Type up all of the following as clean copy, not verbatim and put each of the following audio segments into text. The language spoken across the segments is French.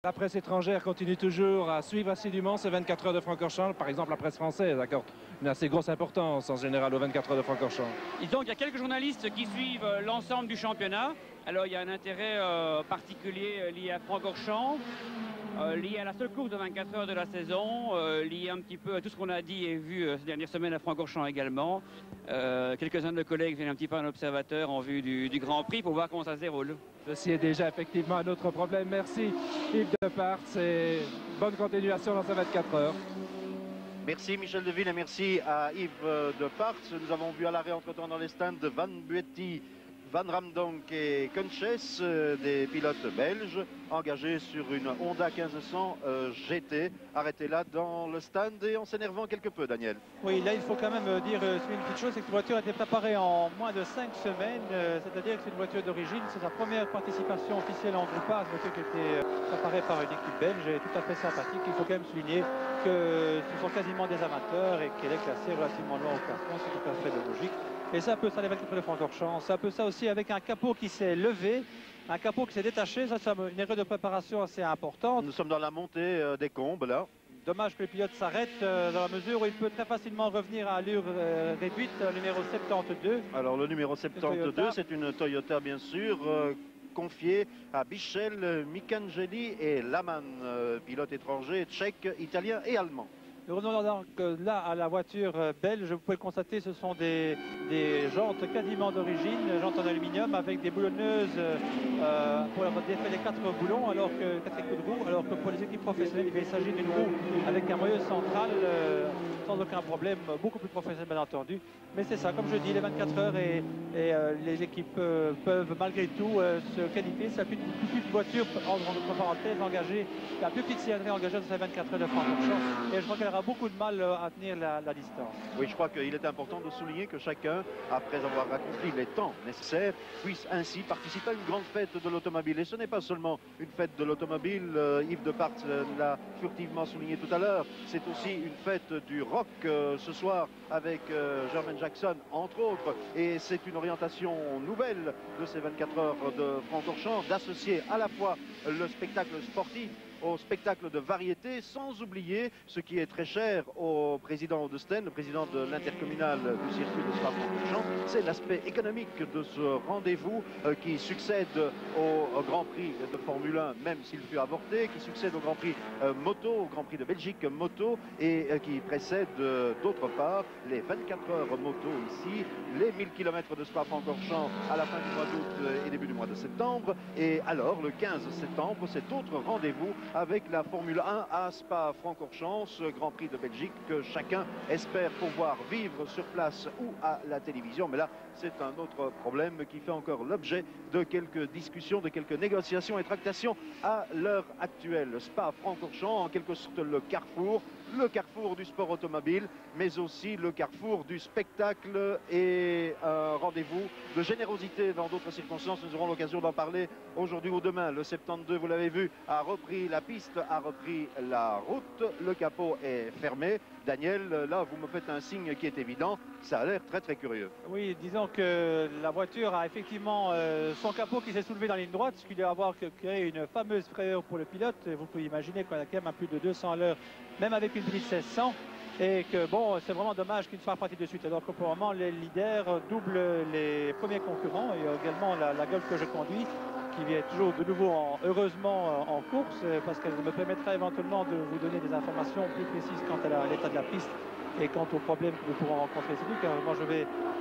La presse étrangère continue toujours à suivre assidûment ces 24 heures de Francorchamps. Par exemple, la presse française accorde une assez grosse importance en général aux 24 heures de Francorchamps. Donc il y a quelques journalistes qui suivent l'ensemble du championnat. Alors il y a un intérêt particulier lié à Francorchamps, lié à la seule course de 24 heures de la saison, lié un petit peu à tout ce qu'on a dit et vu ces dernières semaines à Francorchamps également. Quelques-uns de nos collègues viennent un petit peu en observateur en vue du Grand Prix pour voir comment ça se déroule. Ceci est déjà effectivement un autre problème. Merci Yves Depart et bonne continuation dans ces 24 heures. Merci Michel Deville et merci à Yves Depart. Nous avons vu à l'arrêt entre-temps dans les stands de Van Buetti, Van Ramdonk et Kunches, des pilotes belges engagés sur une Honda 1500 GT, arrêtés là dans le stand et en s'énervant quelque peu, Daniel. Oui, là il faut quand même dire une petite chose, c'est que cette voiture a été préparée en moins de 5 semaines, c'est-à-dire que c'est une voiture d'origine, c'est sa première participation officielle en groupage, une voiture qui a été préparée par une équipe belge et tout à fait sympathique. Il faut quand même souligner que ce sont quasiment des amateurs et qu'elle est classée relativement loin au classement, c'est tout à fait logique. Et c'est un peu ça les 24 heures de Francorchamps, c'est un peu ça aussi avec un capot qui s'est levé, un capot qui s'est détaché, ça c'est une erreur de préparation assez importante. Nous sommes dans la montée des combes là. Dommage que le pilote s'arrête dans la mesure où il peut très facilement revenir à allure réduite, numéro 72. Alors le numéro 72, c'est une Toyota bien sûr, confiée à Bichel, Micangeli et Laman, pilote étranger tchèque, italien et allemand. Nous revenons donc là à la voiture belge, vous pouvez le constater, ce sont des jantes quasiment d'origine, jantes en aluminium avec des boulonneuses pour défaire les 4 boulons, alors que 4 coups de roue, alors que pour les équipes professionnelles, il s'agit d'une roue avec un moyeu central sans aucun problème, beaucoup plus professionnel bien entendu. Mais c'est ça, comme je dis, les 24 heures et les équipes peuvent malgré tout se qualifier. C'est la plus petite voiture, entre parenthèses, engagée, la plus petite cylindrée engagée dans ces 24 heures de Francorchamps. Et je crois qu'elle aura beaucoup de mal à tenir la distance. Oui, je crois qu'il est important de souligner que chacun, après avoir accompli les temps nécessaires, puisse ainsi participer à une grande fête de l'automobile. Et ce n'est pas seulement une fête de l'automobile, Yves Depart l'a furtivement souligné tout à l'heure, c'est aussi une fête du rock ce soir avec Jermaine Jackson, entre autres. Et c'est une orientation nouvelle de ces 24 heures de Francorchamps, d'associer à la fois le spectacle sportif au spectacle de variété, sans oublier ce qui est très cher au président de Sten, le président de l'intercommunal du circuit de Spa-Francorchamps, c'est l'aspect économique de ce rendez-vous qui succède au Grand Prix de Formule 1, même s'il fut avorté, qui succède au Grand Prix moto, au Grand Prix de Belgique moto, et qui précède d'autre part les 24 heures moto ici, les 1000 km de Spa-Francorchamps à la fin du mois d'août et début du mois de septembre, et alors le 15 septembre, cet autre rendez-vous avec la Formule 1 à Spa-Francorchamps, ce Grand Prix de Belgique que chacun espère pouvoir vivre sur place ou à la télévision. Mais là, c'est un autre problème qui fait encore l'objet de quelques discussions, de quelques négociations et tractations à l'heure actuelle. Spa-Francorchamps, en quelque sorte le carrefour du sport automobile, mais aussi le carrefour du spectacle et un rendez-vous de générosité dans d'autres circonstances. Nous aurons l'occasion d'en parler aujourd'hui ou demain. Le 72, vous l'avez vu, a repris la piste, a repris la route. Le capot est fermé. Daniel, là, vous me faites un signe qui est évident. Ça a l'air très très curieux. Oui, disons que la voiture a effectivement son capot qui s'est soulevé dans la ligne droite, ce qui doit avoir créé une fameuse frayeur pour le pilote. Vous pouvez imaginer qu'on a quand même à plus de 200 à l'heure, même avec une Blitz 1600. Et que bon, c'est vraiment dommage qu'il ne soit pas parti de suite. Alors que pour le moment, les leaders doublent les premiers concurrents et également la Golf que je conduis, qui vient toujours de nouveau heureusement en course, parce qu'elle me permettra éventuellement de vous donner des informations plus précises quant à l'état de la piste et quant aux problèmes que nous pourrons rencontrer. C'est car moi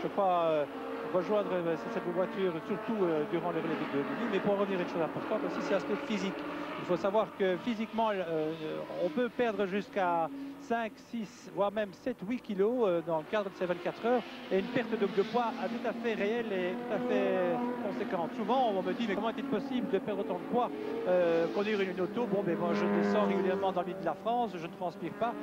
je crois, rejoindre cette voiture surtout durant le relais de nuit. Mais pour en revenir à une chose importante aussi, c'est l'aspect physique. Il faut savoir que physiquement, on peut perdre jusqu'à 5, 6, voire même 7, 8 kilos dans le cadre de ces 24 heures, et une perte de poids tout à fait réelle et tout à fait conséquente. Souvent, on me dit, mais comment est-il possible de perdre autant de poids conduire une auto? Bon, mais moi, je descends régulièrement dans l'île de la France, je ne transpire pas.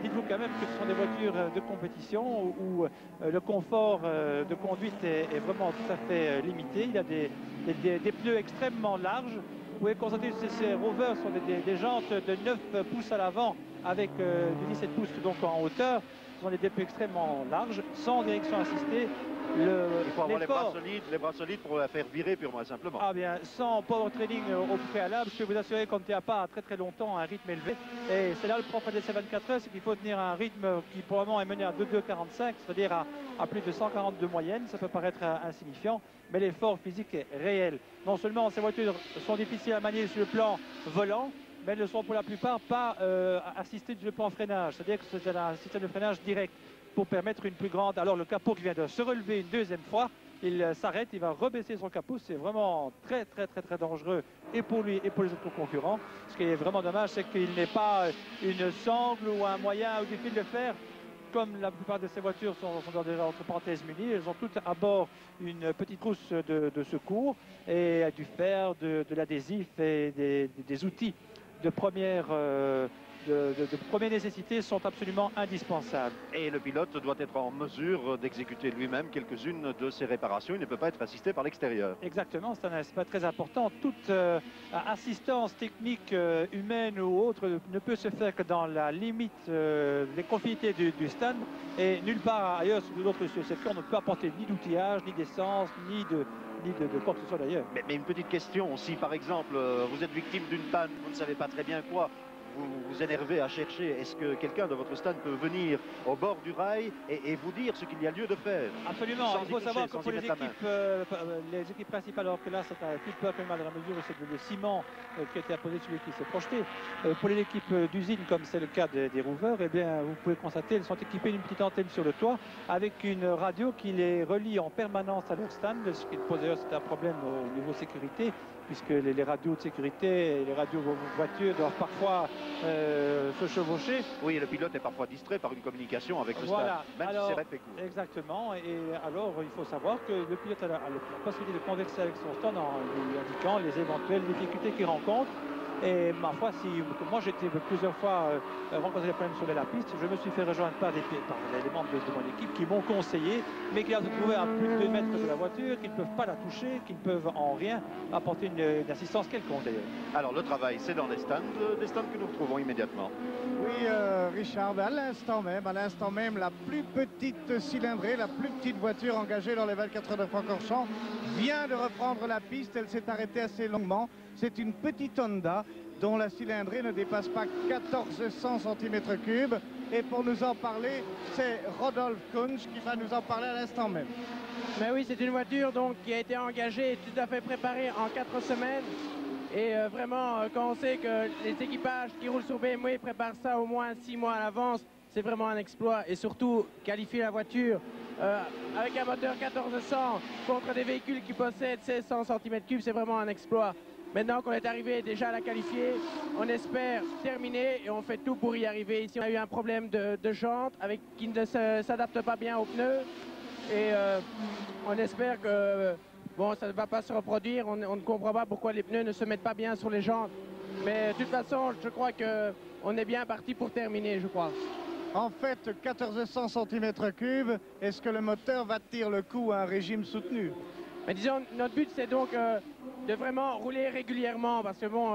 Dites-vous quand même que ce sont des voitures de compétition où le confort de conduite est vraiment tout à fait limité. Il y a des pneus extrêmement larges. Vous pouvez constater que ces Rovers sont des jantes de 9 pouces à l'avant avec des 17 pouces donc en hauteur. Ce sont des pneus extrêmement larges, sans direction assistée, Il faut avoir les bras solides pour la faire virer purement et simplement. Ah bien, sans power training au préalable, je peux vous assurer qu'on ne tient pas à très longtemps à un rythme élevé. Et c'est là le propre des 24 heures, c'est qu'il faut tenir un rythme qui probablement est mené à 2,245, c'est-à-dire à plus de 140 de moyenne. Ça peut paraître insignifiant, mais l'effort physique est réel. Non seulement ces voitures sont difficiles à manier sur le plan volant, mais elles ne sont pour la plupart pas assistées sur le plan freinage. C'est-à-dire que c'est un système de freinage direct pour permettre une plus grande... Alors le capot qui vient de se relever une deuxième fois, il s'arrête, il va rebaisser son capot. C'est vraiment très dangereux et pour lui et pour les autres concurrents. Ce qui est vraiment dommage, c'est qu'il n'ait pas une sangle ou un moyen ou des fils de fer. Comme la plupart de ces voitures sont dans des, entre parenthèses munies, elles ont toutes à bord une petite trousse de secours et du fer, de l'adhésif et des outils de première nécessité sont absolument indispensables. Et le pilote doit être en mesure d'exécuter lui-même quelques-unes de ces réparations. Il ne peut pas être assisté par l'extérieur. Exactement, c'est un aspect très important. Toute assistance technique humaine ou autre ne peut se faire que dans la limite des confinités du stand. Et nulle part ailleurs sur d'autres secteurs, on ne peut apporter ni d'outillage, ni d'essence, ni de quoi que ce soit d'ailleurs. Mais une petite question, si par exemple vous êtes victime d'une panne, vous ne savez pas très bien quoi, vous vous énervez à chercher, est-ce que quelqu'un de votre stand peut venir au bord du rail et vous dire ce qu'il y a lieu de faire? Absolument, il faut savoir que pour les équipes principales, alors que là c'est un plus peu mal dans la mesure où c'est le ciment qui a été apposé sur l'équipe s'est projeté. Pour les équipes d'usine, comme c'est le cas des rouveurs, eh bien, vous pouvez constater, elles sont équipées d'une petite antenne sur le toit avec une radio qui les relie en permanence à leur stand, ce qui pose d'ailleurs c'est un problème au niveau sécurité, puisque les radios de sécurité et les radios voitures doivent parfois se chevaucher. Oui, et le pilote est parfois distrait par une communication avec le voilà. stade, même alors, si c'est répété. Exactement, et alors il faut savoir que le pilote a la possibilité de converser avec son stand en lui indiquant les éventuelles difficultés qu'il rencontre. Et ma foi, moi j'ai été plusieurs fois rencontrer des problèmes sur la piste, je me suis fait rejoindre par les membres de mon équipe qui m'ont conseillé, mais qui ont trouvé à plus de 2 mètres de la voiture, qui ne peuvent pas la toucher, qui ne peuvent en rien apporter une assistance quelconque d'ailleurs. Alors le travail, c'est dans des stands que nous retrouvons immédiatement. Oui, Richard, à l'instant même, la plus petite cylindrée, la plus petite voiture engagée dans les 24 heures de Francorchamps vient de reprendre la piste. Elle s'est arrêtée assez longuement. C'est une petite Honda dont la cylindrée ne dépasse pas 1400 cm3. Et pour nous en parler, c'est Rodolphe Kunsch qui va nous en parler à l'instant même. Mais oui, c'est une voiture donc, qui a été engagée et tout à fait préparée en 4 semaines. Et vraiment, quand on sait que les équipages qui roulent sur BMW préparent ça au moins 6 mois à l'avance, c'est vraiment un exploit. Et surtout, qualifier la voiture avec un moteur 1400 contre des véhicules qui possèdent 1600 cm3, c'est vraiment un exploit. Maintenant qu'on est arrivé déjà à la qualifier, on espère terminer et on fait tout pour y arriver. Ici, on a eu un problème de jante qui ne s'adapte pas bien aux pneus. Et on espère que bon, ça ne va pas se reproduire. On ne comprend pas pourquoi les pneus ne se mettent pas bien sur les jantes. Mais de toute façon, je crois qu'on est bien parti pour terminer, je crois. En fait, 1400 cm3, est-ce que le moteur va tenir le coup à un régime soutenu? Mais disons, notre but, c'est donc de vraiment rouler régulièrement, parce que bon,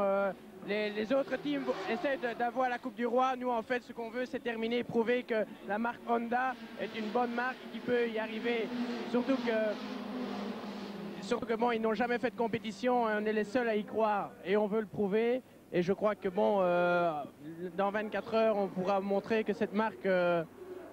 les autres teams essaient d'avoir la Coupe du Roi. Nous, en fait, ce qu'on veut, c'est terminer, prouver que la marque Honda est une bonne marque qui peut y arriver. Surtout que bon, ils n'ont jamais fait de compétition, on est les seuls à y croire, et on veut le prouver. Et je crois que bon, dans 24 heures, on pourra montrer que cette marque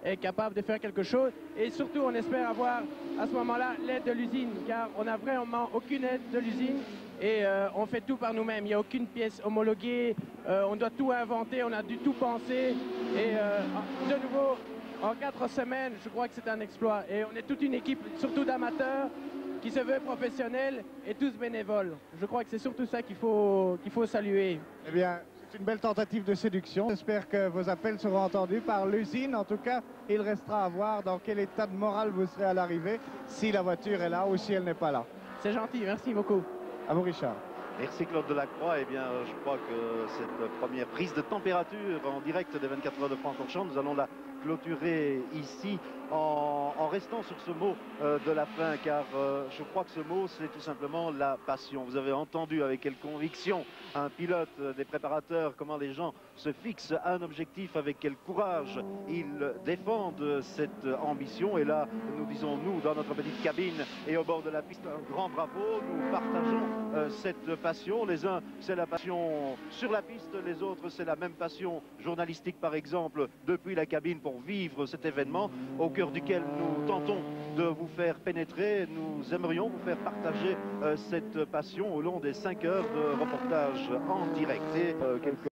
est capable de faire quelque chose. Et surtout, on espère avoir à ce moment-là l'aide de l'usine, car on n'a vraiment aucune aide de l'usine et on fait tout par nous-mêmes. Il n'y a aucune pièce homologuée, on doit tout inventer, on a dû tout penser. Et de nouveau, en 4 semaines, je crois que c'est un exploit. Et on est toute une équipe, surtout d'amateurs, qui se veut professionnelle et tous bénévoles. Je crois que c'est surtout ça qu'il faut saluer. Eh bien, c'est une belle tentative de séduction. J'espère que vos appels seront entendus par l'usine. En tout cas, il restera à voir dans quel état de morale vous serez à l'arrivée, si la voiture est là ou si elle n'est pas là. C'est gentil, merci beaucoup. À vous, Richard. Merci Claude Delacroix. Eh bien, je crois que cette première prise de température en direct des 24 heures de Francorchamps, nous allons la clôturer ici en restant sur ce mot de la fin, car je crois que ce mot, c'est tout simplement la passion. Vous avez entendu avec quelle conviction un pilote, des préparateurs, comment les gens se fixent un objectif, avec quel courage ils défendent cette ambition. Et là, nous disons, nous, dans notre petite cabine et au bord de la piste, un grand bravo. Nous partageons cette passion. Les uns, c'est la passion sur la piste, les autres, c'est la même passion journalistique, par exemple, depuis la cabine pour vivre cet événement au cœur duquel nous tentons de vous faire pénétrer. Nous aimerions vous faire partager cette passion au long des 5 heures de reportage en direct. Et quelques